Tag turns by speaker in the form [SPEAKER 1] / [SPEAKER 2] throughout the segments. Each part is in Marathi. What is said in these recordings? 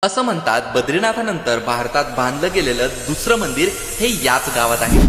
[SPEAKER 1] असं म्हणतात बद्रीनाथानंतर भारतात बांधलं गेलेलं दुसरं मंदिर हे याच गावात आहे।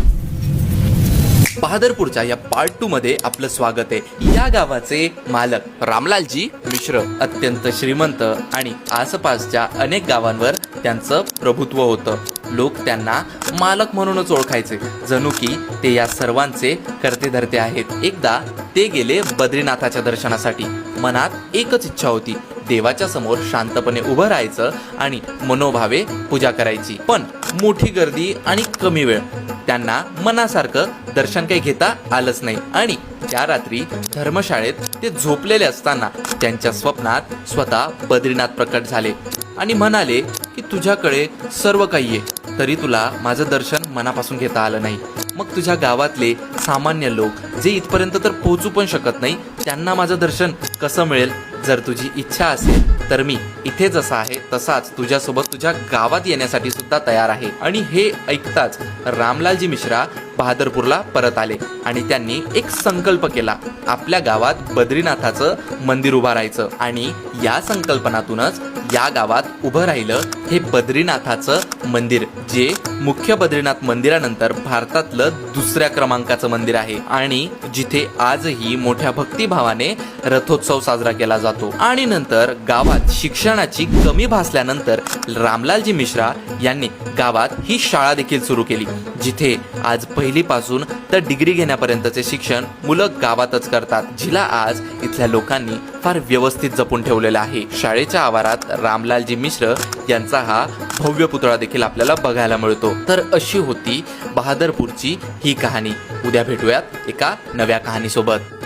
[SPEAKER 1] बहादरपूरच्या या पार्ट 2 मध्ये आपलं स्वागत आहे। या गावाचे मालक रामलालजी मिश्र अत्यंत श्रीमंत आणि आसपासच्या अनेक गावांवर त्यांचं प्रभुत्व होतं। लोक त्यांना मालक म्हणूनच ओळखायचे, जणू की ते या सर्वांचे करते धरते आहेत। एकदा ते गेले बद्रीनाथाच्या दर्शनासाठी। मनात एकच इच्छा होती, देवाच्या समोर शांतपणे उभं राहायचं आणि मनोभावे पूजा करायची। पण मोठी गर्दी आणि कमी वेळ, त्यांना मनासारखं दर्शन काही घेता आलंच नाही। आणि त्या रात्री धर्मशाळेत ते झोपलेले असताना त्यांच्या स्वप्नात स्वतः बद्रीनाथ प्रकट झाले आणि म्हणाले की तुझ्याकडे सर्व काही आहे, तरी तुला माझं दर्शन मनापासून घेता आलं नाही। मग तुझ्या गावातले सामान्य लोक जे इथपर्यंत तर पोहोचू पण शकत नाही, त्यांना माझं दर्शन कसं मिळेल? जर तुझी इच्छा असेल तर मी इथे जसा आहे तसाच तुझ्यासोबत तुझ्या गावात येण्यासाठी सुद्धा तयार आहे। आणि हे ऐकताच रामलालजी मिश्रा बहादरपूरला परत आले आणि त्यांनी एक संकल्प केला, आपल्या गावात बद्रीनाथाचं मंदिर उभारायचं। आणि या संकल्पनातूनच या गावात उभं राहिलं हे बद्रीनाथाचं मंदिर, जे मुख्य बद्रीनाथ मंदिरानंतर भारतातलं दुसऱ्या क्रमांकाचं मंदिर आहे आणि जिथे आजही मोठ्या भक्तिभावाने रथोत्सव साजरा केला जातो। आणि नंतर गावात शिक्षणाची कमी भासल्यानंतर रामलालजी मिश्रा यांनी गावात ही शाळा देखील सुरू केली, जिथे आज पहिलीपासून तर डिग्री घेण्यापर्यंतचे शिक्षण मुलं गावातच करतात, जिला आज इथल्या लोकांनी फार व्यवस्थित जपून ठेवलेला आहे। शाळेच्या आवारात रामलालजी मिश्र यांचा हा भव्य पुतळा देखील आपल्याला बघायला मिळतो। तर अशी होती बहादरपूरची ही कहाणी। उद्या भेटूयात एका नव्या कहाणीसोबत।